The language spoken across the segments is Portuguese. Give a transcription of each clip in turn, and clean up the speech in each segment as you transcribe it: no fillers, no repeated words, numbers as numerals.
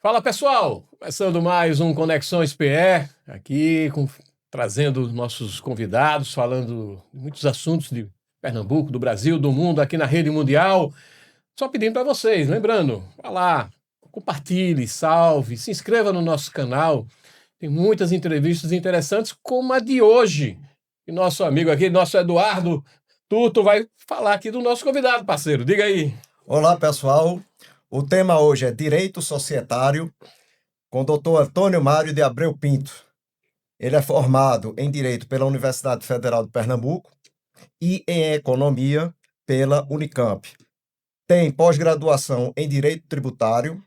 Fala pessoal, começando mais um Conexões PE, aqui trazendo nossos convidados, falando de muitos assuntos de Pernambuco, do Brasil, do mundo, aqui na rede mundial. Só pedindo para vocês, lembrando, vá lá, compartilhe, salve, se inscreva no nosso canal. Tem muitas entrevistas interessantes, como a de hoje. E nosso amigo aqui, nosso Eduardo Tuto, vai falar aqui do nosso convidado, parceiro. Diga aí. Olá, pessoal. O tema hoje é Direito Societário, com o Dr. Antônio Mário de Abreu Pinto. Ele é formado em Direito pela Universidade Federal de Pernambuco e em Economia pela Unicamp. Tem pós-graduação em Direito Tributário,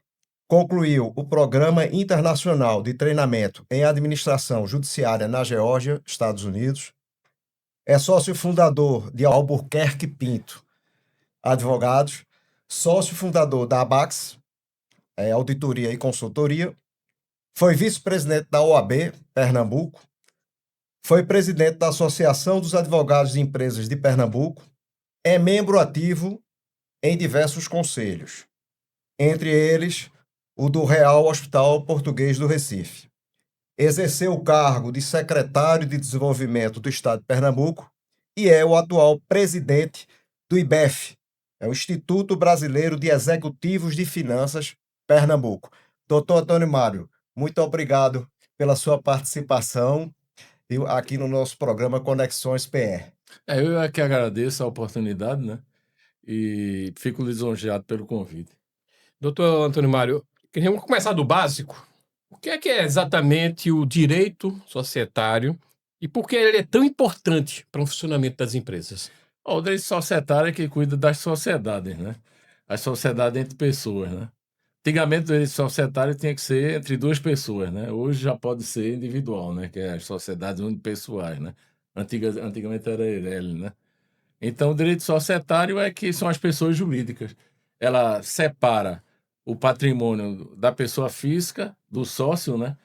concluiu o Programa Internacional de Treinamento em Administração Judiciária na Geórgia, Estados Unidos. É sócio fundador de Albuquerque Pinto Advogados, sócio fundador da ABACS, Auditoria e Consultoria, foi vice-presidente da OAB, Pernambuco, foi presidente da Associação dos Advogados de Empresas de Pernambuco, é membro ativo em diversos conselhos, entre eles o do Real Hospital Português do Recife. Exerceu o cargo de secretário de Desenvolvimento do Estado de Pernambuco e é o atual presidente do IBEF, o Instituto Brasileiro de Executivos de Finanças, Pernambuco. Doutor Antônio Mário, muito obrigado pela sua participação aqui no nosso programa Conexões PR. Eu é que agradeço a oportunidade, né? E fico lisonjeado pelo convite. Doutor Antônio Mário, queríamos começar do básico. O que é exatamente o direito societário e por que ele é tão importante para o funcionamento das empresas? O direito societário é que cuida das sociedades, né? As sociedades entre pessoas, né? Antigamente o direito societário tinha que ser entre duas pessoas, né? Hoje já pode ser individual, né? Que é as sociedades unipessoais, né? Antigamente era EIRELI, né? Então o direito societário é que são as pessoas jurídicas. Ela separa o patrimônio da pessoa física, do sócio, né?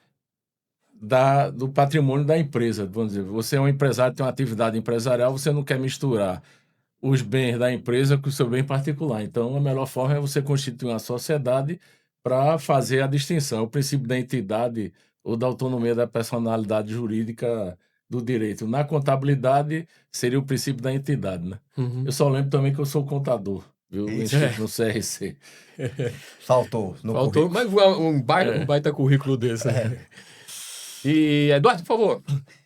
Do patrimônio da empresa. Vamos dizer, você é um empresário, tem uma atividade empresarial, você não quer misturar os bens da empresa com o seu bem particular. Então, a melhor forma é você constituir uma sociedade para fazer a distinção, o princípio da entidade ou da autonomia da personalidade jurídica do direito. Na contabilidade, seria o princípio da entidade, né? Uhum. Eu só lembro também que eu sou contador, viu? No CRC. Faltou no Faltou, currículo. mas um baita currículo desse. E, Eduardo, por favor,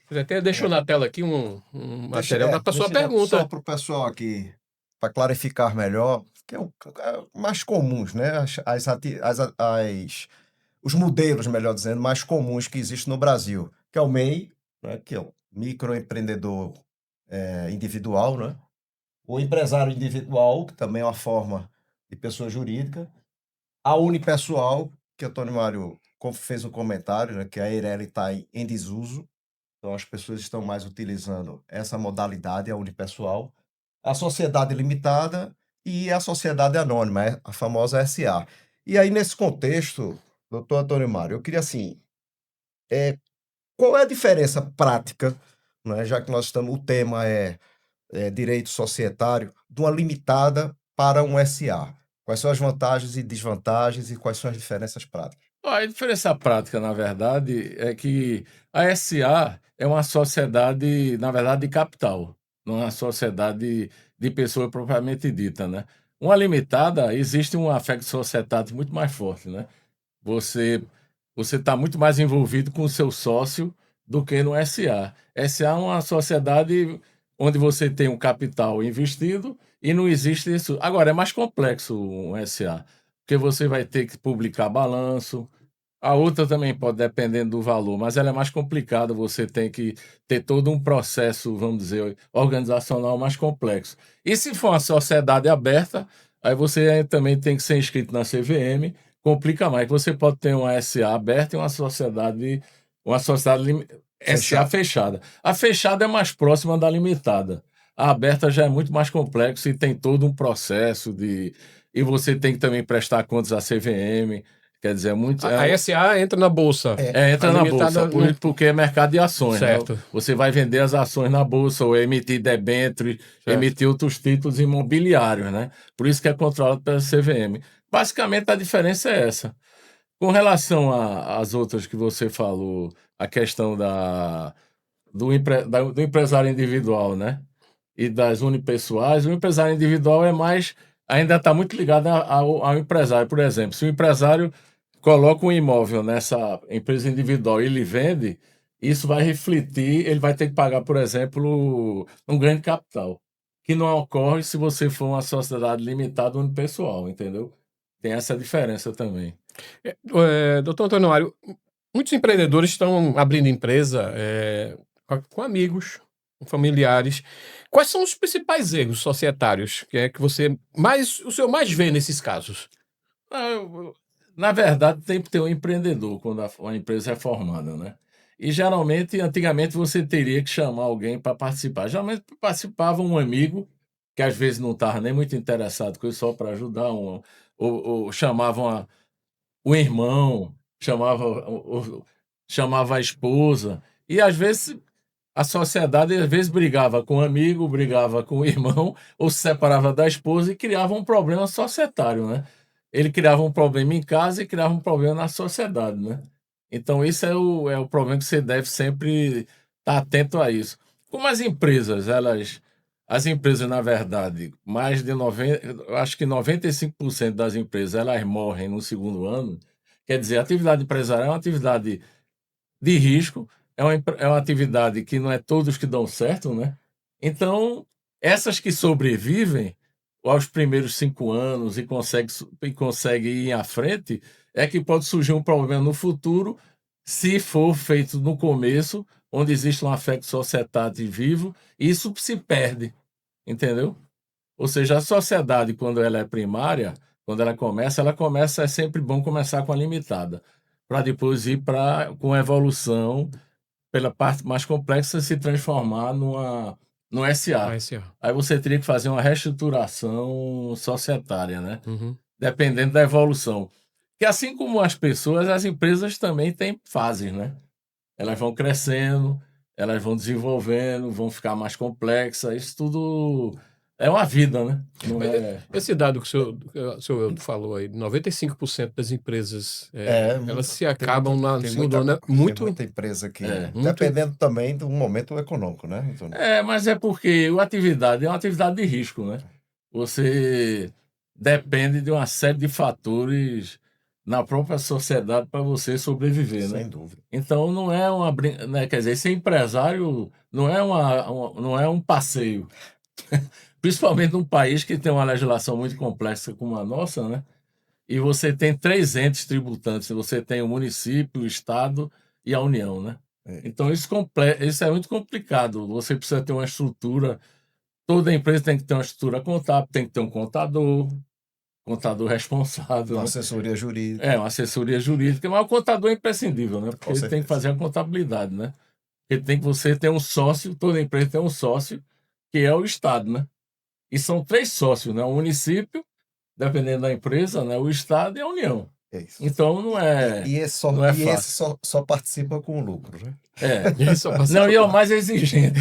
você até deixou na tela aqui um material para a sua pergunta. Só para o pessoal aqui, para clarificar melhor, que é mais comuns, né? Os modelos, melhor dizendo, mais comuns que existem no Brasil, que é o MEI, né? Que é o microempreendedor individual, né? O empresário individual, que também é uma forma de pessoa jurídica, a unipessoal, que o Antônio Mário fez um comentário, né, que a EIRELI está em desuso, então as pessoas estão mais utilizando essa modalidade, a unipessoal, a sociedade limitada e a sociedade anônima, a famosa SA. E aí, nesse contexto, doutor Antônio Mário, eu queria assim, qual é a diferença prática, né, já que o tema é direito societário, de uma limitada para um SA? Quais são as vantagens e desvantagens e quais são as diferenças práticas? A diferença prática, na verdade, é que a SA é uma sociedade, na verdade, de capital, não é uma sociedade de pessoa propriamente dita, né? Uma limitada, existe um affect societatis muito mais forte, né? Você está muito mais envolvido com o seu sócio do que no SA. SA é uma sociedade onde você tem um capital investido e não existe isso. Agora, é mais complexo um SA, porque você vai ter que publicar balanço. A outra também pode, dependendo do valor, mas ela é mais complicada, você tem que ter todo um processo, vamos dizer, organizacional mais complexo. E se for uma sociedade aberta, aí você também tem que ser inscrito na CVM, complica mais. Você pode ter uma SA aberta e uma sociedade SA fechada. A fechada é mais próxima da limitada. A aberta já é muito mais complexo e tem todo um processo de... E você tem que também prestar contas à CVM. Quer dizer, A SA entra na bolsa. Entra na bolsa, porque é mercado de ações, certo. Né? Você vai vender as ações na bolsa, ou emitir debênture, emitir outros títulos imobiliários, né? Por isso que é controlado pela CVM. Basicamente, a diferença é essa. Com relação às outras que você falou, a questão do empresário individual, né? E das unipessoais, o empresário individual é mais, ainda está muito ligado ao empresário. Por exemplo, se o empresário coloca um imóvel nessa empresa individual e ele vende, isso vai refletir, ele vai ter que pagar, por exemplo, um ganho de capital, que não ocorre se você for uma sociedade limitada unipessoal, entendeu? Tem essa diferença também. Doutor Antônio Mário, muitos empreendedores estão abrindo empresa com amigos, com familiares. Quais são os principais erros societários que é que o senhor mais vê nesses casos? Na verdade, tem que ter um empreendedor quando uma empresa é formada, né? E geralmente, antigamente, você teria que chamar alguém para participar. Geralmente participava um amigo, que às vezes não estava nem muito interessado com isso, só para ajudar, ou chamavam o irmão, chamava a esposa, e às vezes a sociedade às vezes brigava com o amigo, brigava com o irmão, ou se separava da esposa e criava um problema societário, né? Ele criava um problema em casa e criava um problema na sociedade, né? Então, isso é o problema que você deve sempre estar atento a isso. Como as empresas, as empresas, na verdade, mais de 90, eu acho que 95% das empresas, elas morrem no segundo ano. Quer dizer, a atividade empresarial é uma atividade de risco, é uma atividade que não é todos que dão certo, né? Então, essas que sobrevivem aos primeiros 5 anos e consegue ir à frente, é que pode surgir um problema no futuro, se for feito no começo, onde existe um afeto societário vivo, e isso se perde, entendeu? Ou seja, a sociedade, quando ela é primária, quando ela começa, é sempre bom começar com a limitada, para depois ir com a evolução, pela parte mais complexa, se transformar no SA. Aí você teria que fazer uma reestruturação societária, né? Uhum. Dependendo da evolução. Que assim como as pessoas, as empresas também têm fases, né? Elas vão crescendo, elas vão desenvolvendo, vão ficar mais complexas. Isso tudo é uma vida, né? Não Mas é... esse dado que o senhor Eudo falou aí, 95% das empresas, elas se Tem acabam no tem segundo ano, tem muito, muita empresa que, muito. dependendo também do momento econômico, né, Antônio? Mas é porque a atividade é uma atividade de risco, né? Você depende de uma série de fatores na própria sociedade para você sobreviver, né? Sem dúvida. Então não é né? Quer dizer, ser empresário não é não é um passeio. Principalmente num país que tem uma legislação muito complexa como a nossa, né? E você tem 3 entes tributantes, você tem o município, o estado e a União, né? É. Então isso é muito complicado. Você precisa ter uma estrutura, toda empresa tem que ter uma estrutura contábil, tem que ter um contador responsável, Uma né? assessoria jurídica, Uma assessoria jurídica, mas o contador é imprescindível, né? Porque com ele tem que certeza. fazer a contabilidade, né? Você tem um sócio, toda empresa tem um sócio, que é o Estado, né? E são 3 sócios, né? O município, dependendo da empresa, né? O Estado e a União. É isso. Então não é, não é E esse fácil. só participa com o lucro, né? Isso Não, e é o mais exigente,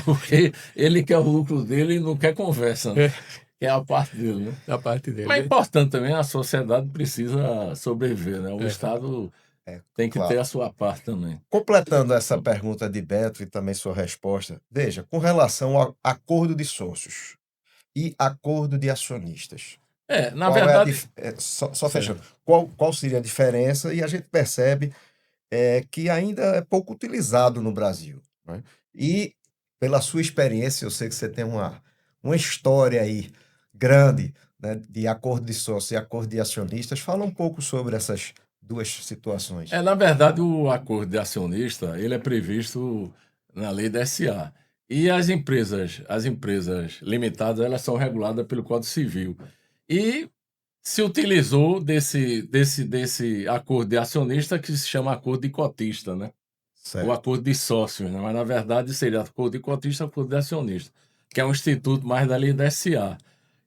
porque ele quer o lucro dele e não quer conversa, né? Que é a parte dele, né? da parte dele. Mas é importante também, a sociedade precisa sobreviver, né? O Estado É, tem que ter claro. a sua parte também. Completando essa pergunta de Beto e também sua resposta, veja, com relação ao acordo de sócios e acordo de acionistas, Na qual é a verdade, só certo. fechando, qual seria a diferença? E a gente percebe que ainda é pouco utilizado no Brasil, né? E pela sua experiência, eu sei que você tem uma história aí grande, né, de acordo de sócio e acordo de acionistas. Fala um pouco sobre essas duas situações. Na verdade, o acordo de acionista, ele é previsto na lei da SA. E as empresas limitadas, elas são reguladas pelo Código Civil. E se utilizou desse acordo de acionista que se chama acordo de cotista, né? O Certo. acordo de sócios, né? Mas na verdade seria acordo de cotista, acordo de acionista, que é um instituto mais da lei da SA.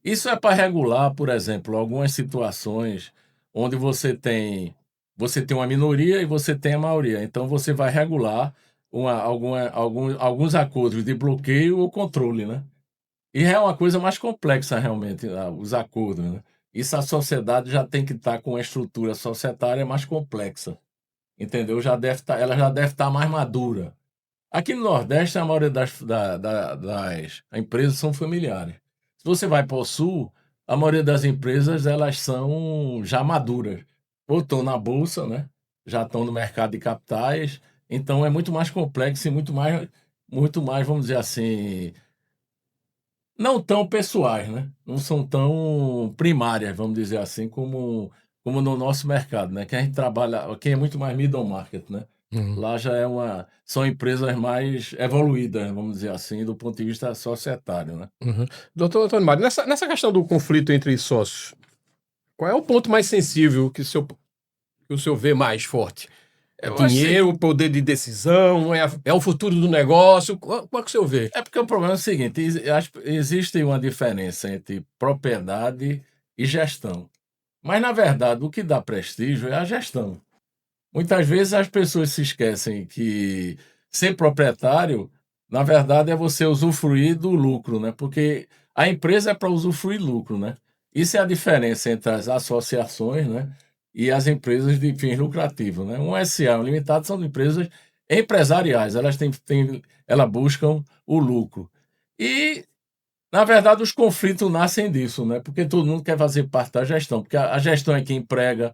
Isso é para regular, por exemplo, algumas situações onde você tem uma minoria e você tem a maioria. Então você vai regular alguns acordos de bloqueio ou controle, né? E é uma coisa mais complexa realmente, os acordos, né? isso a sociedade já tem que estar com uma estrutura societária mais complexa, entendeu? Ela já deve estar mais madura. Aqui no Nordeste, a maioria das empresas são familiares. Se você vai para o Sul, a maioria das empresas elas são já maduras. Ou estão na Bolsa, né? Já estão no mercado de capitais. Então, é muito mais complexo e muito mais, vamos dizer assim, não tão pessoais, né? Não são tão primárias, vamos dizer assim, como no nosso mercado, né? Que a gente trabalha, aqui é muito mais middle market, né? Uhum. Lá já são empresas mais evoluídas, vamos dizer assim, do ponto de vista societário, né? Uhum. Doutor Antônio Mário, nessa questão do conflito entre sócios, qual é o ponto mais sensível que o senhor vê mais forte? É Eu acho que dinheiro, o poder de decisão, é o futuro do negócio? Qual é que o senhor vê? é porque o problema é o seguinte, existe uma diferença entre propriedade e gestão. Mas, na verdade, o que dá prestígio é a gestão. Muitas vezes as pessoas se esquecem que ser proprietário, na verdade, é você usufruir do lucro, né? Porque a empresa é para usufruir lucro, né? Isso é a diferença entre as associações, né? E as empresas de fins lucrativos, né? Um SA, um limitado, são empresas empresariais, elas buscam o lucro. E, na verdade, os conflitos nascem disso, né? Porque todo mundo quer fazer parte da gestão, porque a gestão é quem emprega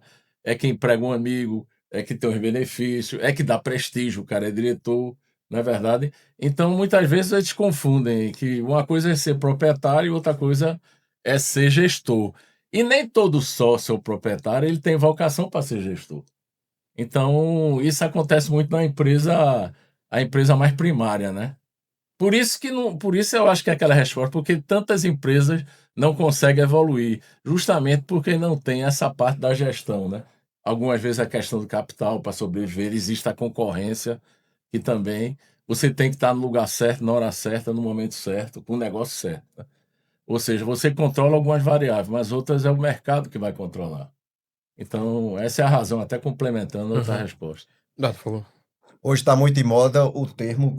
um amigo, é que tem os benefícios, é que dá prestígio, o cara é diretor, não é verdade? Então, muitas vezes eles confundem que uma coisa é ser proprietário e outra coisa é ser gestor. E nem todo sócio ou proprietário ele tem vocação para ser gestor. Então, isso acontece muito na empresa, a empresa mais primária, né? Por isso eu acho que é aquela resposta, porque tantas empresas não conseguem evoluir, justamente porque não tem essa parte da gestão, né? Algumas vezes a questão do capital para sobreviver, existe a concorrência, que também você tem que estar no lugar certo, na hora certa, no momento certo, com o negócio certo, né? Ou seja, você controla algumas variáveis, mas outras é o mercado que vai controlar. Então, essa é a razão, até complementando outra Uhum. resposta. Por favor. Hoje está muito em moda o termo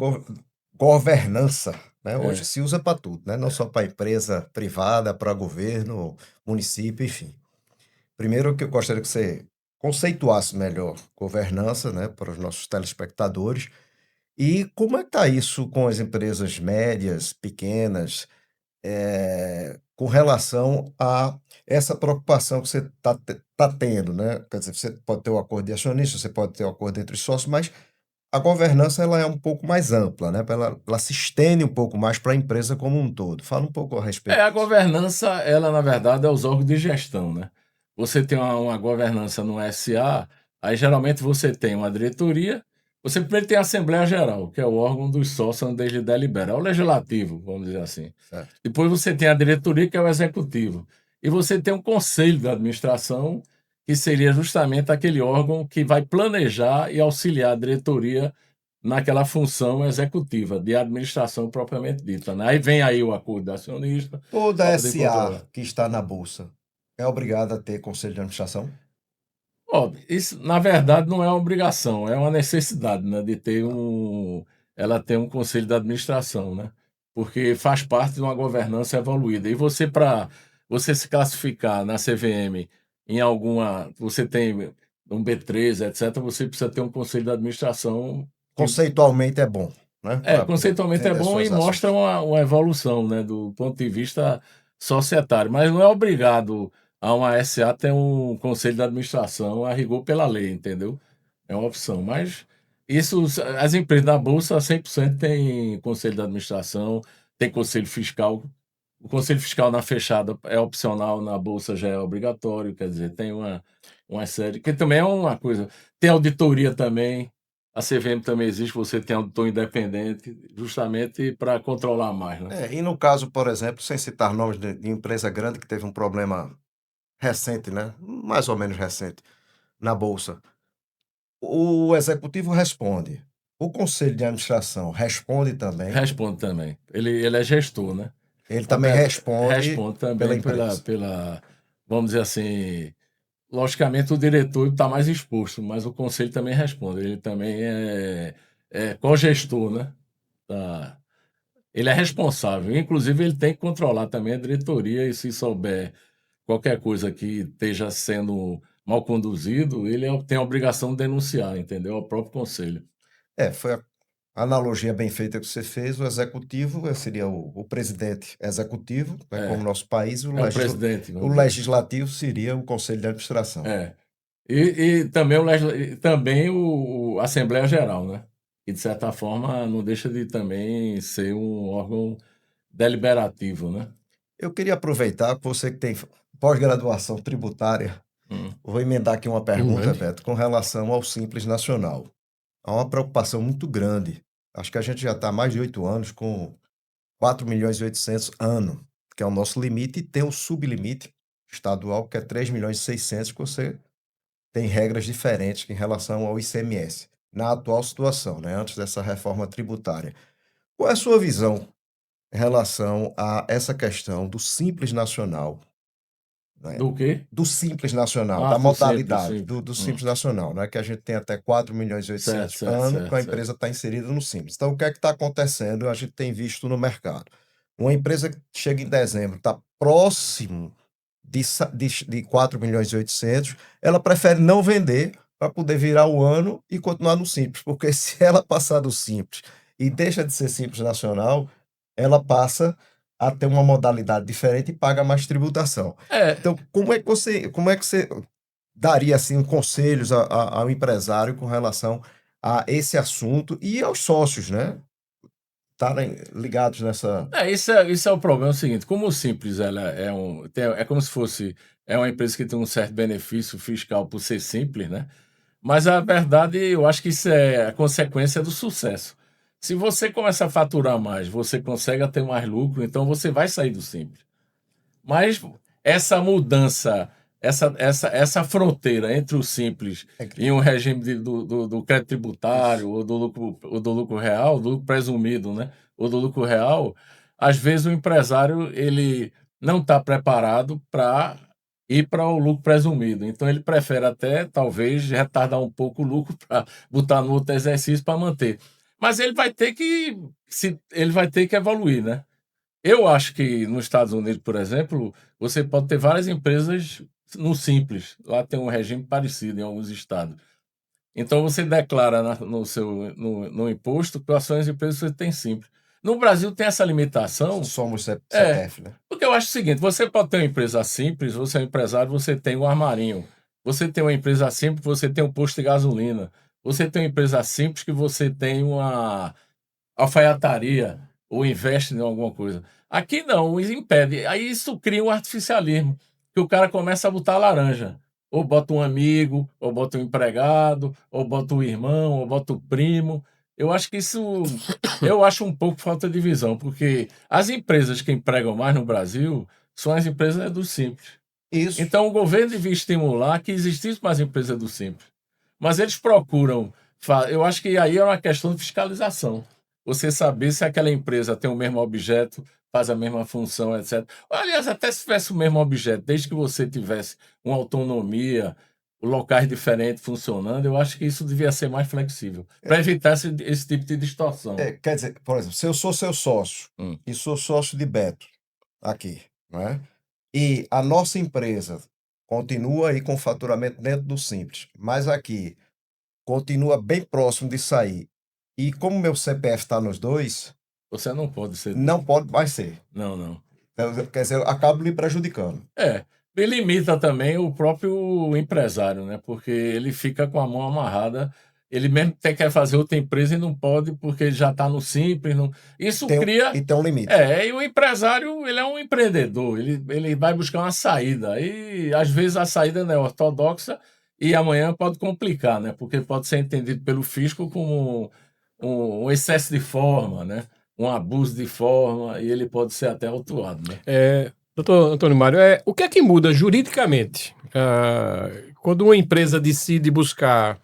governança, né? Hoje É. se usa para tudo, né? Não só para empresa privada, para governo, município, enfim. Primeiro que eu gostaria que você conceituasse melhor governança, né, para os nossos telespectadores. E como é que está isso com as empresas médias, pequenas, com relação a essa preocupação que você tá tendo, né? Quer dizer, você pode ter o acordo de acionista, você pode ter o acordo entre sócios, mas a governança ela é um pouco mais ampla, né? Ela se estende um pouco mais para a empresa como um todo. Fala um pouco a respeito A disso. governança, ela na verdade é os órgãos de gestão, né? Você tem uma governança no SA, aí geralmente você tem uma diretoria, você primeiro tem a Assembleia Geral, que é o órgão dos sócios onde ele delibera, é o legislativo, vamos dizer assim. Certo. Depois você tem a diretoria, que é o executivo. E você tem um conselho de administração, que seria justamente aquele órgão que vai planejar e auxiliar a diretoria naquela função executiva, de administração propriamente dita, né? Aí vem aí o acordo de acionista, Toda para poder SA controlar. que está na bolsa é obrigada a ter conselho de administração? Ó, isso, na verdade, não é uma obrigação, é uma necessidade, né, de ter ela tem um conselho de administração, né? Porque faz parte de uma governança evoluída. E para você se classificar na CVM em alguma, você tem um B3, etc., você precisa ter um conselho de administração que Conceitualmente é bom, né? Para poder conceitualmente é vender bom e suas mostra ações. uma evolução, né, do ponto de vista societário, mas não é obrigado a uma SA ter um conselho de administração a rigor pela lei, entendeu? É uma opção, mas isso, as empresas da Bolsa 100% têm conselho de administração, tem conselho fiscal. O conselho fiscal na fechada é opcional, na Bolsa já é obrigatório, quer dizer, tem uma série, que também é uma coisa. Tem auditoria também, a CVM também existe, você tem auditor independente, justamente para controlar mais, né? E no caso, por exemplo, sem citar nomes de empresa grande que teve um problema recente, né? Mais ou menos recente, na bolsa. O executivo responde. O conselho de administração responde também. Responde também. Ele é gestor, né? Ele também Ape- responde Responde pela também empresa. vamos dizer assim, logicamente o diretor está mais exposto, mas o conselho também responde. Ele também é co-gestor, né? Da, Ele é responsável. Inclusive, ele tem que controlar também a diretoria e se souber qualquer coisa que esteja sendo mal conduzido, ele tem a obrigação de denunciar, entendeu? Ao próprio conselho. Foi a analogia bem feita que você fez. O executivo seria o presidente executivo, né, como É, nosso país, é o presidente, o vamos dizer. legislativo seria o conselho de administração. É. E também a Assembleia Geral, né? Que, de certa forma, não deixa de também ser um órgão deliberativo, né? Eu queria aproveitar que você que tem pós-graduação tributária, Hum. vou emendar aqui uma pergunta, Mande. Beto, com relação ao Simples Nacional. Há uma preocupação muito grande. Acho que a gente já está há mais de 8 anos com 4.800.000 ano, que é o nosso limite, e tem o sublimite estadual, que é 3.600.000, que você tem regras diferentes em relação ao ICMS, na atual situação, né, antes dessa reforma tributária. Qual é a sua visão em relação a essa questão do Simples Nacional, né? Do quê? Do Simples Nacional, Ah, da do Simples, modalidade, Simples. do Simples Nacional, né? Que a gente tem até 4.800.000 Certo, certo, ano, que certo, a certo. empresa está inserida no Simples. Então, o que é que está acontecendo? A gente tem visto no mercado. Uma empresa que chega em dezembro, está próximo de 4.800.000, ela prefere não vender para poder virar o ano e continuar no Simples, porque se ela passar do Simples e deixa de ser Simples Nacional, ela passa a ter uma modalidade diferente e paga mais tributação. É, Então, como é que você daria assim conselhos ao empresário com relação a esse assunto e aos sócios, né? Estarem ligados nessa. isso é o problema, é o seguinte, como o Simples ela é como se fosse uma empresa que tem um certo benefício fiscal por ser simples, né? Mas a verdade, eu acho que isso é a consequência do sucesso. Se você começa a faturar mais, você consegue ter mais lucro, então você vai sair do Simples. Mas essa mudança, essa fronteira entre o Simples É e um regime do crédito tributário, ou do lucro real, do lucro presumido, né? Ou do lucro real, às vezes o empresário ele não está preparado para ir para o lucro presumido. Então ele prefere até, talvez, retardar um pouco o lucro para botar no outro exercício para manter. Mas ele vai ter que evoluir, né? Eu acho que nos Estados Unidos, por exemplo, você pode ter várias empresas no Simples. Lá tem um regime parecido em alguns estados. Então você declara no imposto quais são as empresas que você tem Simples. No Brasil tem essa limitação, Somos é, CPF, né? porque eu acho o seguinte: você pode ter uma empresa simples, você é um empresário, você tem um armarinho. Você tem uma empresa simples, você tem um posto de gasolina. Você tem uma empresa simples que você tem uma alfaiataria ou investe em alguma coisa. Aqui não, isso impede. Aí isso cria um artificialismo, que o cara começa a botar laranja. Ou bota um amigo, ou bota um empregado, ou bota um irmão, ou bota o primo. Eu acho que eu acho um pouco falta de visão, porque as empresas que empregam mais no Brasil são as empresas do Simples. Isso. Então o governo devia estimular que existisse mais empresas do Simples. Mas eles procuram. Eu acho que aí é uma questão de fiscalização. Você saber se aquela empresa tem o mesmo objeto, faz a mesma função, etc. Aliás, até se tivesse o mesmo objeto, desde que você tivesse uma autonomia, locais diferentes funcionando, eu acho que isso devia ser mais flexível, para evitar esse tipo de distorção. Quer dizer, por exemplo, se eu sou seu sócio Hum. e sou sócio de Beto aqui, não é? E a nossa empresa continua aí com faturamento dentro do Simples, mas aqui continua bem próximo de sair. E como meu CPF está nos dois, Você não pode ser. não pode mais ser. Não, não. Então, quer dizer, eu acabo me prejudicando. E limita também o próprio empresário, né? Porque ele fica com a mão amarrada. Ele mesmo quer fazer outra empresa e não pode porque ele já está no Simples. Isso cria. E tem um limite. E o empresário, ele é um empreendedor, ele vai buscar uma saída. E às vezes a saída não é ortodoxa e amanhã pode complicar, né? Porque pode ser entendido pelo fisco como um excesso de forma, né? Um abuso de forma, e ele pode ser até autuado, né? Doutor Antônio Mário, o que é que muda juridicamente quando uma empresa decide buscar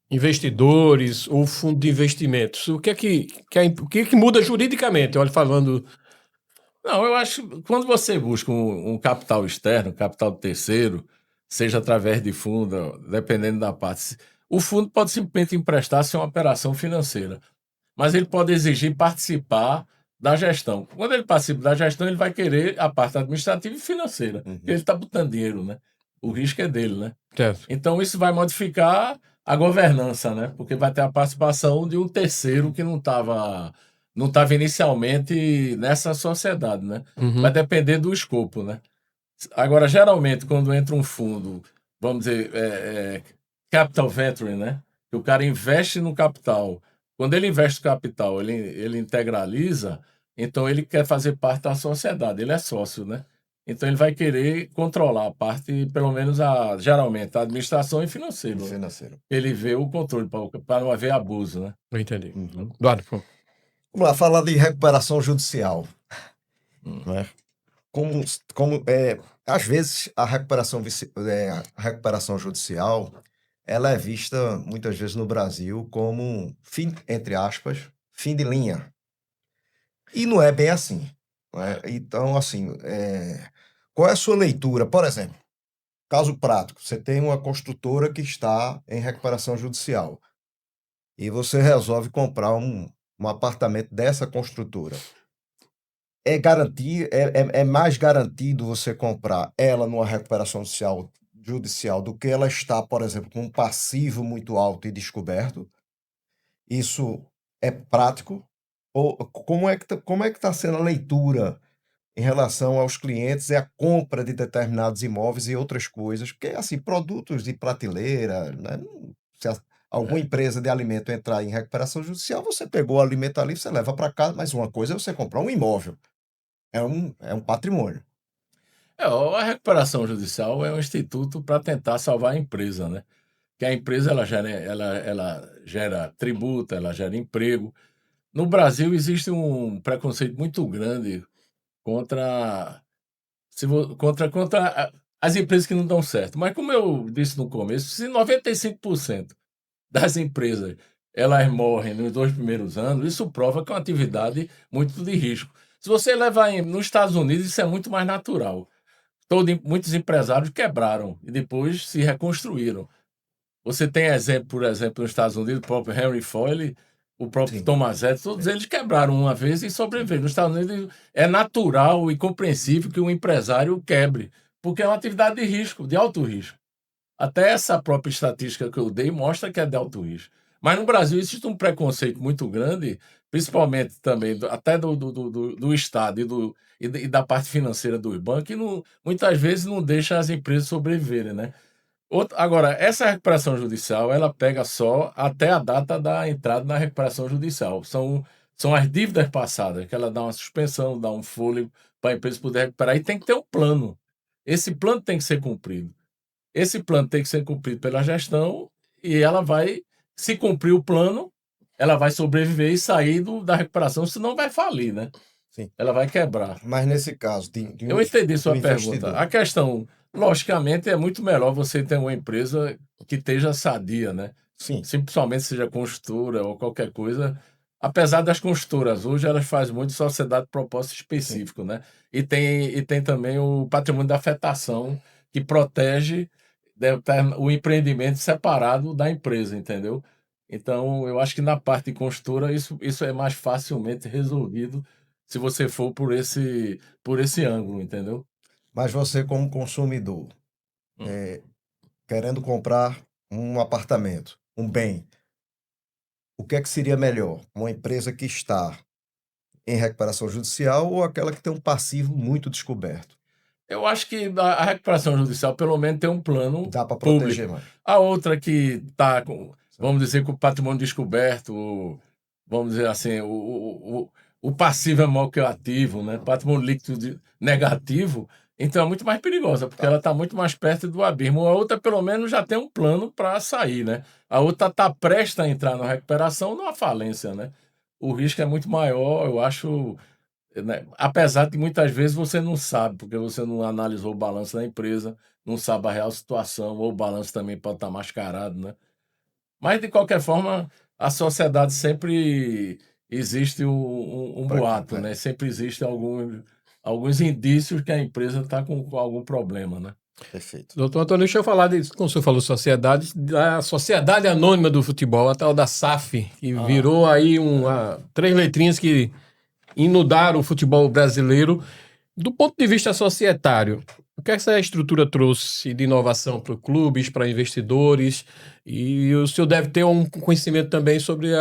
investidores ou fundo de investimentos? O que é que muda juridicamente? Olha, falando. Não, eu acho que quando você busca um capital externo, capital terceiro, seja através de fundo, dependendo da parte, o fundo pode simplesmente emprestar sem uma operação financeira, mas ele pode exigir participar da gestão. Quando ele participa da gestão, ele vai querer a parte administrativa e financeira. Ele está botando dinheiro, né? O risco é dele, né? Certo. Então, isso vai modificar a governança, né? Porque vai ter a participação de um terceiro que não estava inicialmente nessa sociedade, né? Uhum. Vai depender do escopo, né? Agora, geralmente, quando entra um fundo, vamos dizer, capital venture, né? Que o cara investe no capital. Quando ele investe no capital, ele integraliza, então ele quer fazer parte da sociedade, ele é sócio, né? Então ele vai querer controlar a parte, pelo menos geralmente, a administração e financeiro. Né? Financeiro. Ele vê o controle para não haver abuso, né? Eu entendi. Eduardo, por favor. Vamos lá, falar de recuperação judicial. Né? Às vezes, a recuperação judicial ela é vista, muitas vezes, no Brasil como fim, entre aspas, fim de linha. E não é bem assim. Né? Então, assim, qual é a sua leitura? Por exemplo, caso prático, você tem uma construtora que está em recuperação judicial e você resolve comprar um apartamento dessa construtora. É mais garantido você comprar ela numa recuperação judicial do que ela está, por exemplo, com um passivo muito alto e descoberto. Isso é prático? Ou como é que está sendo a leitura em relação aos clientes e a compra de determinados imóveis e outras coisas? Porque, assim, produtos de prateleira, né? Se alguma empresa de alimento entrar em recuperação judicial, você pegou o alimento ali, você leva para casa, mas uma coisa é você comprar um imóvel. É um patrimônio. A recuperação judicial é um instituto para tentar salvar a empresa, né? Que a empresa ela gera tributo, ela gera emprego. No Brasil existe um preconceito muito grande contra as empresas que não dão certo. Mas como eu disse no começo, se 95% das empresas elas morrem nos 2 primeiros anos, isso prova que é uma atividade muito de risco. Se você levar nos Estados Unidos, isso é muito mais natural. Muitos empresários quebraram e depois se reconstruíram. Você tem exemplo, por exemplo, nos Estados Unidos, o próprio Henry Ford, o próprio Sim. Thomas Edison, todos eles quebraram uma vez e sobreviveram. Nos Estados Unidos é natural e compreensível que um empresário quebre, porque é uma atividade de risco, de alto risco. Até essa própria estatística que eu dei mostra que é de alto risco. Mas no Brasil existe um preconceito muito grande, principalmente também até do Estado e da parte financeira dos bancos, que muitas vezes não deixa as empresas sobreviverem, né? Agora, essa recuperação judicial, ela pega só até a data da entrada na recuperação judicial. São as dívidas passadas, que ela dá uma suspensão, dá um fôlego para a empresa poder recuperar. E tem que ter um plano. Esse plano tem que ser cumprido. Esse plano tem que ser cumprido pela gestão e ela vai, se cumprir o plano, ela vai sobreviver e sair da recuperação, senão vai falir, né? Sim. Ela vai quebrar. Mas nesse caso, Eu entendi sua do pergunta. investidor. A questão, logicamente, é muito melhor você ter uma empresa que esteja sadia, né? Sim. Principalmente seja construtora ou qualquer coisa. Apesar das construtoras, hoje elas fazem muito sociedade de propósito específico, né? E tem também o patrimônio da afetação, que protege o empreendimento separado da empresa, entendeu? Então, eu acho que na parte de construtora isso é mais facilmente resolvido se você for por esse ângulo, entendeu? Mas você, como consumidor, Hum. querendo comprar um apartamento, um bem, o que é que seria melhor? Uma empresa que está em recuperação judicial ou aquela que tem um passivo muito descoberto? Eu acho que a recuperação judicial, pelo menos, tem um plano Dá para público. proteger mais. A outra que está, vamos dizer, com o patrimônio descoberto, vamos dizer assim, o passivo é maior que o ativo, né? Patrimônio líquido negativo, então é muito mais perigosa, porque ela está muito mais perto do abismo. A outra, pelo menos, já tem um plano para sair, né? A outra está prestes a entrar na recuperação, numa falência, né? O risco é muito maior, eu acho, né? Apesar de muitas vezes você não sabe, porque você não analisou o balanço da empresa, não sabe a real situação, ou o balanço também pode estar mascarado, né? Mas, de qualquer forma, a sociedade sempre existe um boato, né? Sempre existem alguns indícios que a empresa está com algum problema, né? Perfeito. Doutor Antônio, deixa eu falar, como o senhor falou, sociedade, da Sociedade Anônima do Futebol, a tal da SAF, que virou aí 3 letrinhas que inundar o futebol brasileiro. Do ponto de vista societário, o que essa estrutura trouxe de inovação para clubes, para investidores? E o senhor deve ter um conhecimento também sobre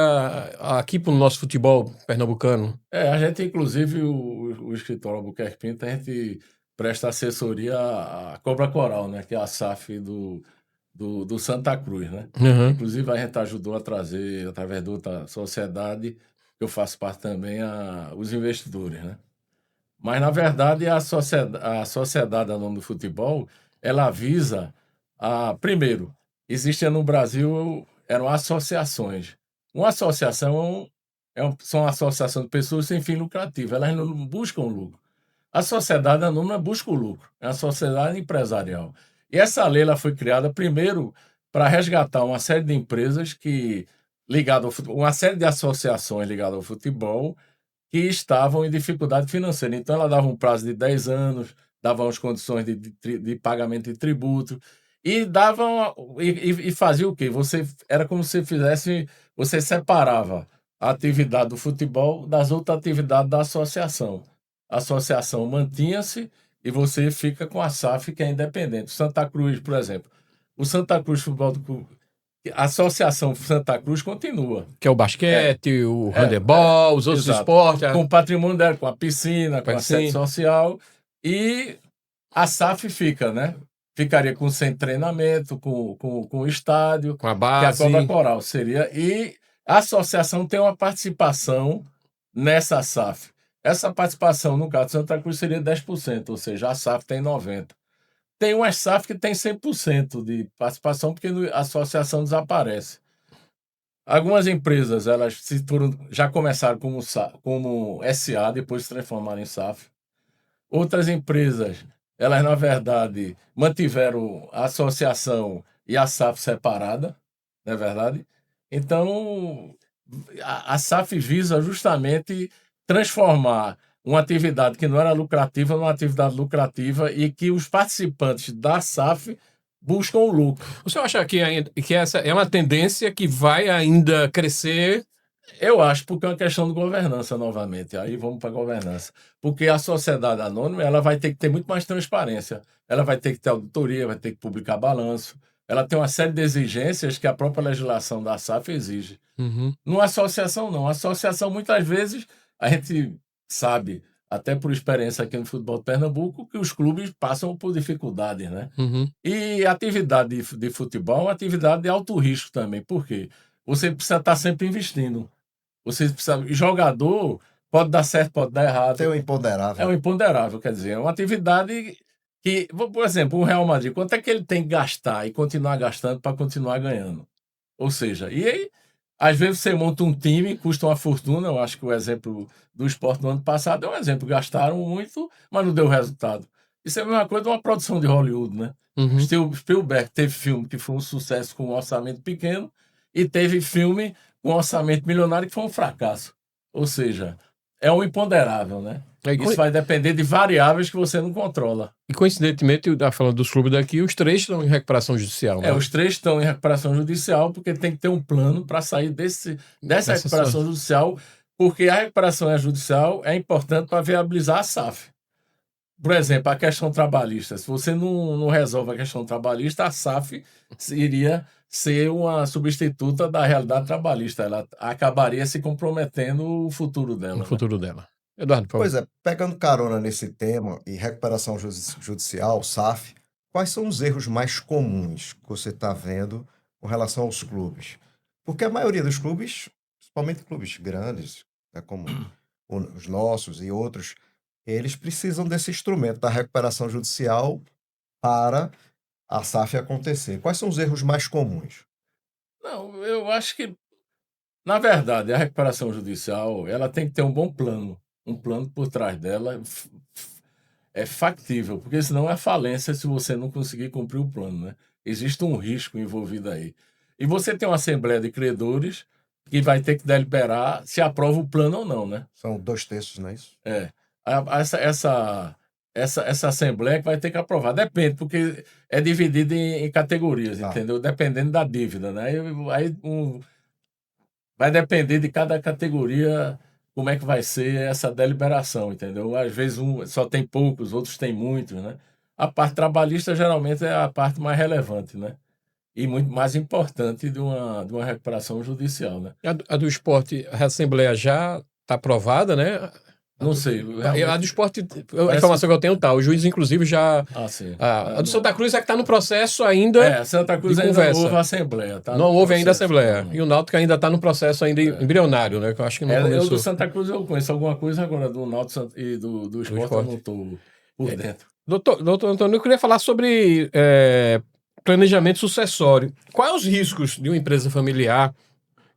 aqui para o nosso futebol pernambucano. A gente, inclusive, o escritório Albuquerque Pinto, a gente presta assessoria à Cobra Coral, né? Que é a SAF do Santa Cruz, né? Uhum. Inclusive, a gente ajudou a trazer, através de outra sociedade, que eu faço parte também, os investidores, né? Mas, na verdade, a Sociedade Anônima do Futebol, ela visa, primeiro, existia no Brasil, eram associações. Uma associação são associações de pessoas sem fim lucrativo, elas não buscam lucro. A Sociedade Anônima busca o lucro, é uma sociedade empresarial. E essa lei ela foi criada, primeiro, para resgatar uma série de empresas ligadas ao futebol, uma série de associações ligadas ao futebol, que estavam em dificuldade financeira. Então, ela dava um prazo de 10 anos, dava as condições de pagamento de tributo, e fazia o quê? Era como se você separava a atividade do futebol das outras atividades da associação. A associação mantinha-se e você fica com a SAF, que é independente. Santa Cruz, por exemplo. O Santa Cruz Futebol Clube, a Associação Santa Cruz continua. Que é o basquete, o handebol, os outros Exato. esportes. Com o patrimônio dela, com a piscina, com a sede social. E a SAF fica, né? Ficaria com sem treinamento, com o estádio, com a base. Que a Cobra Coral seria. E a associação tem uma participação nessa SAF. Essa participação, no caso de Santa Cruz, seria 10%, ou seja, a SAF tem 90%. Tem umas SAF que tem 100% de participação, porque a associação desaparece. Algumas empresas já começaram como SA, depois se transformaram em SAF. Outras empresas, elas, na verdade, mantiveram a associação e a SAF separada, não é verdade? Então, a SAF visa justamente transformar uma atividade que não era lucrativa numa atividade lucrativa e que os participantes da SAF buscam o lucro. O senhor acha que essa é uma tendência que vai ainda crescer? Eu acho, porque é uma questão de governança novamente. Aí vamos para a governança. Porque a sociedade anônima ela vai ter que ter muito mais transparência. Ela vai ter que ter auditoria, vai ter que publicar balanço. Ela tem uma série de exigências que a própria legislação da SAF exige. Uhum. Numa associação, não. A associação, muitas vezes, a gente sabe, até por experiência aqui no futebol de Pernambuco, que os clubes passam por dificuldades, né? Uhum. E a atividade de futebol é uma atividade de alto risco também. Por quê? Você precisa estar sempre investindo. Você precisa... Jogador pode dar certo, pode dar errado. Tem o imponderável. É um imponderável, quer dizer, é uma atividade que, por exemplo, o Real Madrid, quanto é que ele tem que gastar e continuar gastando para continuar ganhando? Ou seja, e aí, às vezes você monta um time, custa uma fortuna. Eu acho que o exemplo do Sport no ano passado é um exemplo. Gastaram muito, mas não deu resultado. Isso é a mesma coisa de uma produção de Hollywood, né? Uhum. Spielberg teve filme que foi um sucesso com um orçamento pequeno e teve filme com um orçamento milionário que foi um fracasso. Ou seja, é um imponderável, né? Isso vai depender de variáveis que você não controla. E coincidentemente, falando dos clubes daqui, os 3 estão em recuperação judicial, né? Os 3 estão em recuperação judicial, porque tem que ter um plano para sair dessa recuperação judicial, porque a recuperação judicial é importante para viabilizar a SAF. Por exemplo, a questão trabalhista. Se você não resolve a questão trabalhista, a SAF iria ser uma substituta da realidade trabalhista. Ela acabaria se comprometendo o futuro dela. O futuro dela. Eduardo, por favor. Pois é, pegando carona nesse tema e recuperação judicial, SAF, quais são os erros mais comuns que você está vendo com relação aos clubes? Porque a maioria dos clubes, principalmente clubes grandes, né, como os nossos e outros, eles precisam desse instrumento da recuperação judicial para a SAF acontecer. Quais são os erros mais comuns? Não, eu acho que, na verdade, a recuperação judicial ela tem que ter um bom plano. Um plano por trás dela é factível, porque senão é falência se você não conseguir cumprir o plano, né? Existe um risco envolvido aí. E você tem uma assembleia de credores que vai ter que deliberar se aprova o plano ou não, né? São 2/3, não é isso? Essa assembleia que vai ter que aprovar. Depende, porque é dividido em categorias, entendeu? Dependendo da dívida, né? Vai depender de cada categoria como é que vai ser essa deliberação, entendeu? Às vezes um só tem poucos, outros têm muitos, né? A parte trabalhista geralmente é a parte mais relevante, né? E muito mais importante de uma recuperação judicial, né? A do esporte, a Assembleia já está aprovada, né? Não sei, A do realmente esporte, a parece. informação que eu tenho tá. O juiz, inclusive, já. Ah, sim. A do Não- Santa Cruz é que está no processo ainda Santa Cruz de ainda não houve conversa. assembleia, tá Não no houve ainda processo. Assembleia. E o Náutico ainda está no processo ainda embrionário, né? Que eu acho que não Eu do começou. Santa Cruz eu conheço alguma coisa, agora do Náutico e do esporte eu esporte. não estou por dentro. Doutor Antônio, eu queria falar sobre planejamento sucessório. Quais os riscos de uma empresa familiar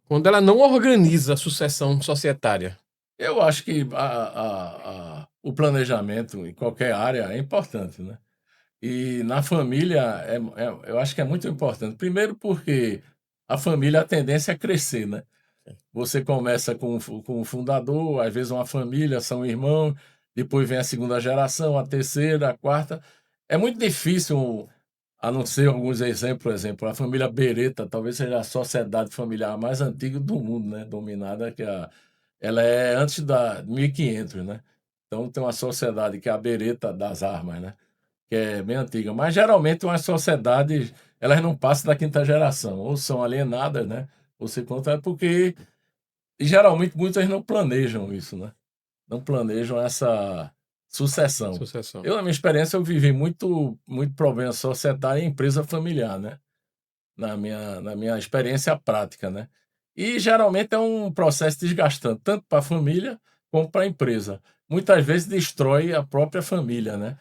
quando ela não organiza a sucessão societária? Eu acho que o planejamento em qualquer área é importante, né? E na família, eu acho que é muito importante. Primeiro porque a família, a tendência é crescer, né? Você começa com o fundador, às vezes uma família, são irmãos, depois vem a segunda geração, a terceira, a quarta. É muito difícil, a não ser alguns exemplos, por exemplo, a família Beretta talvez seja a sociedade familiar mais antiga do mundo, né? Dominada, ela é antes da 1500, né? Então tem uma sociedade que é a Beretta das armas, né? Que é bem antiga. Mas geralmente umas sociedades, elas não passam da quinta geração, ou são alienadas, né? Ou se conta, porque geralmente muitas não planejam isso, né? Não planejam essa sucessão. Sucessão. Eu, na minha experiência, eu vivi muito problema societário em empresa familiar, né? Na minha experiência prática, né? E geralmente é um processo desgastante, tanto para a família como para a empresa. Muitas vezes destrói a própria família, né?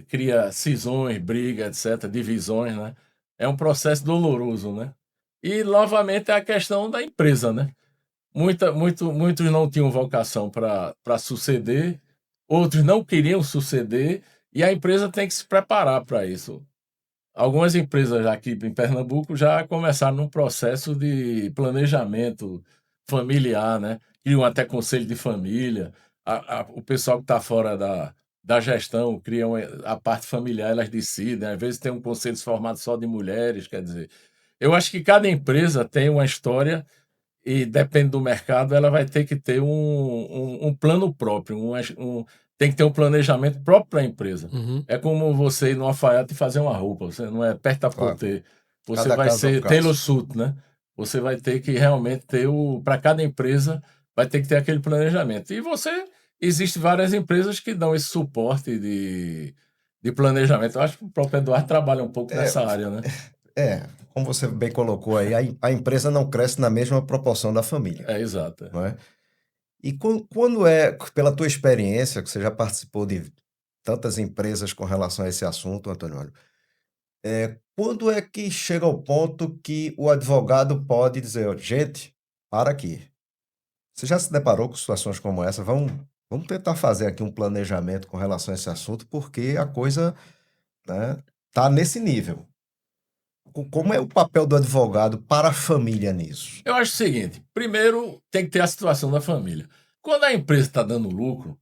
Cria cisões, brigas, etc., divisões, né? É um processo doloroso, né? E, novamente, é a questão da empresa, né? Muitos não tinham vocação para suceder, outros não queriam suceder, e a empresa tem que se preparar para isso. Algumas empresas aqui em Pernambuco já começaram num processo de planejamento familiar, né? Criam até conselho de família. O pessoal que está fora da gestão criam a parte familiar, elas decidem. Às vezes tem um conselho formado só de mulheres, quer dizer. Eu acho que cada empresa tem uma história e depende do mercado, ela vai ter que ter um plano próprio, tem que ter um planejamento próprio para a empresa. Uhum. É como você ir no alfaiate e fazer uma roupa, você não é perto a Claro. poter. Você Cada vai caso é um ser caso. Taylor Swift, né? Você vai ter que realmente ter para cada empresa, vai ter que ter aquele planejamento. E existe várias empresas que dão esse suporte de planejamento. Eu acho que o próprio Eduardo trabalha um pouco É, nessa área, né? como você bem colocou aí, a empresa não cresce na mesma proporção da família, É exato. não é? E quando é, pela tua experiência, que você já participou de tantas empresas com relação a esse assunto, Antônio, quando é que chega ao ponto que o advogado pode dizer, ó, gente, para aqui. Você já se deparou com situações como essa? Vamos tentar fazer aqui um planejamento com relação a esse assunto, porque a coisa, né, tá nesse nível. Como é o papel do advogado para a família nisso? Eu acho o seguinte: primeiro tem que ter a situação da família. Quando a empresa está dando lucro,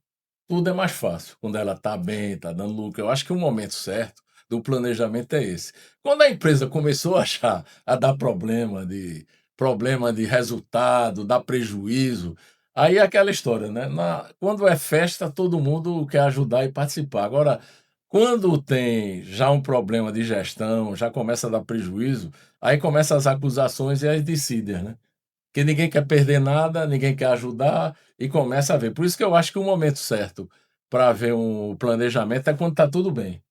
tudo é mais fácil. Quando ela está bem, está dando lucro. Eu acho que o momento certo do planejamento é esse. Quando a empresa começou a dar problema de resultado, dar prejuízo, aí é aquela história, né? Quando é festa, todo mundo quer ajudar e participar. Agora, quando tem já um problema de gestão, já começa a dar prejuízo, aí começam as acusações e as dissídias, né? Que ninguém quer perder nada, ninguém quer ajudar e começa a ver. Por isso que eu acho que o momento certo para ver um planejamento é quando está tudo bem.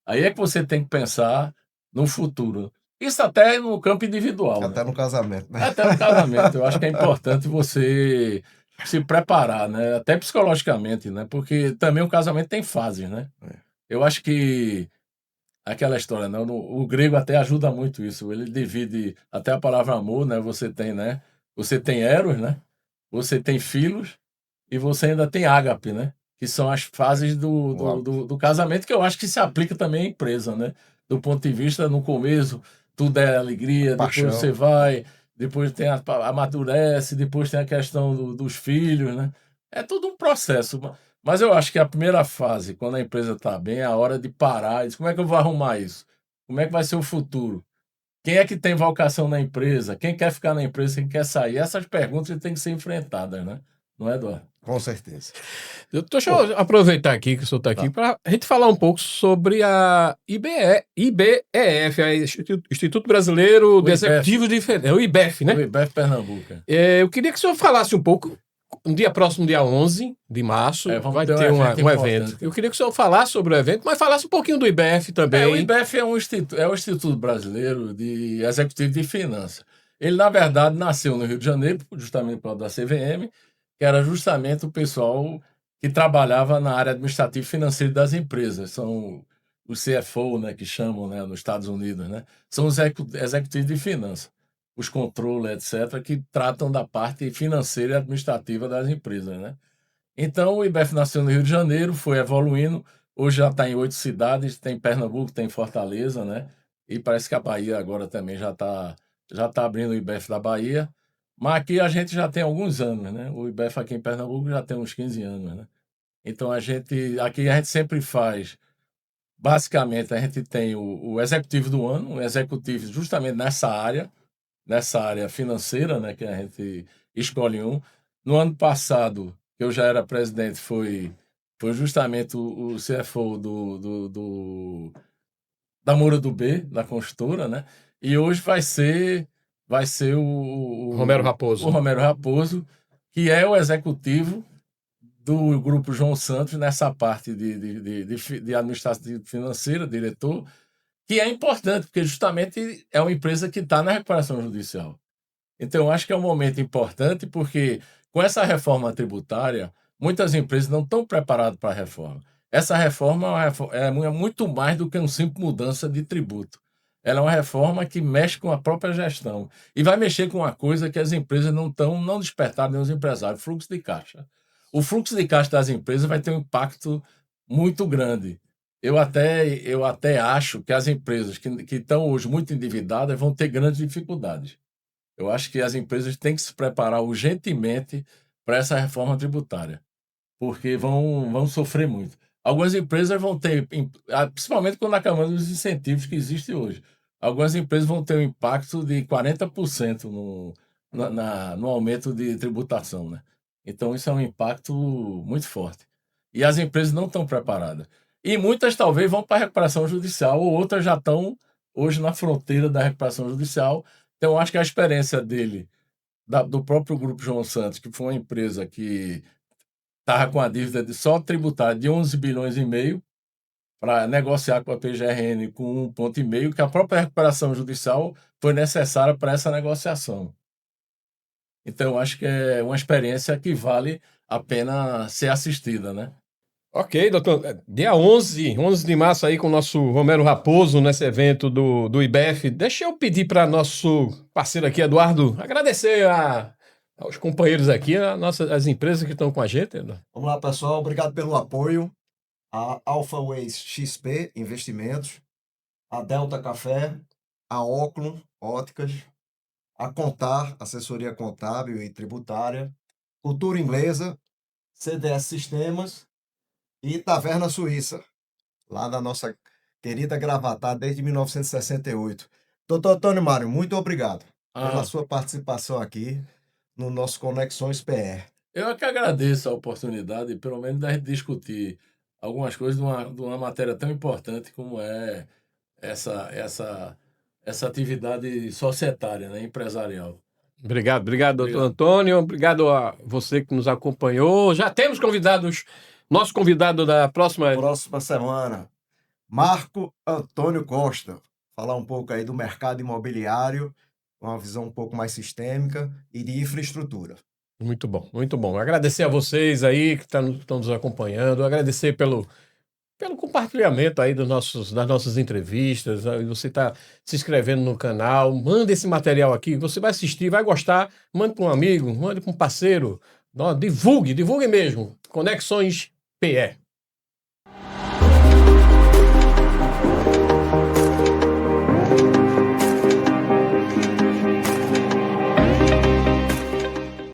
Aí é que você tem que pensar no futuro. Isso até no campo individual, né? Até no casamento, né? Até no casamento. Eu acho que é importante você se preparar, né? Até psicologicamente, né? Porque também o casamento tem fases, né? Eu acho que aquela história, né? O grego até ajuda muito isso. Ele divide até a palavra amor, né? Você tem, né? Você tem eros, né? Você tem filhos e você ainda tem ágape, né? Que são as fases Uau. do casamento, que eu acho que se aplica também à empresa, né? Do ponto de vista, no começo, tudo é alegria, depois você Paixão. vai, depois tem amadurece, depois tem a questão dos filhos, né? É tudo um processo. Mas eu acho que a primeira fase, quando a empresa está bem, é a hora de parar e dizer, como é que eu vou arrumar isso? Como é que vai ser o futuro? Quem é que tem vocação na empresa? Quem quer ficar na empresa? Quem quer sair? Essas perguntas têm que ser enfrentadas, né? não é, Eduardo? Com certeza. Deixa eu aproveitar aqui que o senhor está aqui para a gente falar um pouco sobre a IBEF, Instituto Brasileiro de Executivos de o IBEF, né? O IBEF Pernambuco. Eu queria que o senhor falasse um pouco, no próximo dia 11 de março, vai ter um evento. Eu queria que o senhor falasse sobre o evento, mas falasse um pouquinho do IBEF também. O IBEF é o Instituto Brasileiro de Executivo de Finanças. Ele, na verdade, nasceu no Rio de Janeiro, justamente por causa da CVM, que era justamente o pessoal que trabalhava na área administrativa e financeira das empresas. São os CFO, né, que chamam, né, nos Estados Unidos, né? São os executivos de finanças, os controllers, etc., que tratam da parte financeira e administrativa das empresas, né? Então, o IBEF nasceu no Rio de Janeiro, foi evoluindo, hoje já está em 8 cidades, tem Pernambuco, tem Fortaleza, né? E parece que a Bahia agora também já tá abrindo o IBEF da Bahia. Mas aqui a gente já tem alguns anos, né? O IBEF aqui em Pernambuco já tem uns 15 anos, né? Então aqui a gente sempre faz, basicamente a gente tem o executivo do ano, o executivo justamente nessa área financeira, né? Que a gente escolhe um. No ano passado, que eu já era presidente, foi justamente o CFO da Moura do B, da construtora, né? E hoje vai ser o Romero Raposo. O Romero Raposo, que é o executivo do Grupo João Santos nessa parte de administração financeira, diretor, que é importante, porque justamente é uma empresa que está na recuperação judicial. Então, eu acho que é um momento importante, porque com essa reforma tributária, muitas empresas não estão preparadas para a reforma. Essa reforma é muito mais do que uma simples mudança de tributo. Ela é uma reforma que mexe com a própria gestão e vai mexer com uma coisa que as empresas não despertaram, nem os empresários, fluxo de caixa. O fluxo de caixa das empresas vai ter um impacto muito grande. Eu até acho que as empresas que estão hoje muito endividadas vão ter grandes dificuldades. Eu acho que as empresas têm que se preparar urgentemente para essa reforma tributária, porque vão sofrer muito. Algumas empresas vão ter, principalmente quando acabamos os incentivos que existem hoje, algumas empresas vão ter um impacto de 40% no aumento de tributação, né? Então, isso é um impacto muito forte. E as empresas não estão preparadas. E muitas talvez vão para a recuperação judicial, ou outras já estão hoje na fronteira da recuperação judicial. Então, eu acho que a experiência dele, do próprio Grupo João Santos, que foi uma empresa que estava com a dívida só tributária de 11 bilhões e meio, para negociar com a PGRN com 1,5 ponto, que a própria recuperação judicial foi necessária para essa negociação. Então, eu acho que é uma experiência que vale a pena ser assistida, né? Ok, doutor. Dia 11 de março aí com o nosso Romero Raposo nesse evento do IBEF. Deixa eu pedir para nosso parceiro aqui, Eduardo, agradecer aos companheiros aqui, as empresas que estão com a gente. Vamos lá, pessoal. Obrigado pelo apoio. A Alphaways XP Investimentos, a Delta Café, a Oclum Óticas, a Contar, assessoria contábil e tributária, Cultura Inglesa, CDS Sistemas e Taverna Suíça, lá da nossa querida Gravatá desde 1968. Doutor Antônio Mário, muito obrigado pela sua participação aqui no nosso Conexões PR. Eu é que agradeço a oportunidade, pelo menos, de discutir algumas coisas de uma matéria tão importante como é essa atividade societária, né, empresarial. Obrigado, doutor Antônio. Obrigado a você que nos acompanhou. Já temos nosso convidado da próxima semana, Marco Antônio Costa. Falar um pouco aí do mercado imobiliário, uma visão um pouco mais sistêmica e de infraestrutura. Muito bom, muito bom. Agradecer a vocês aí que estão nos acompanhando, agradecer pelo compartilhamento aí das nossas entrevistas. Você está se inscrevendo no canal, manda esse material aqui, você vai assistir, vai gostar, mande para um amigo, mande para um parceiro, divulgue mesmo. Conexões PE.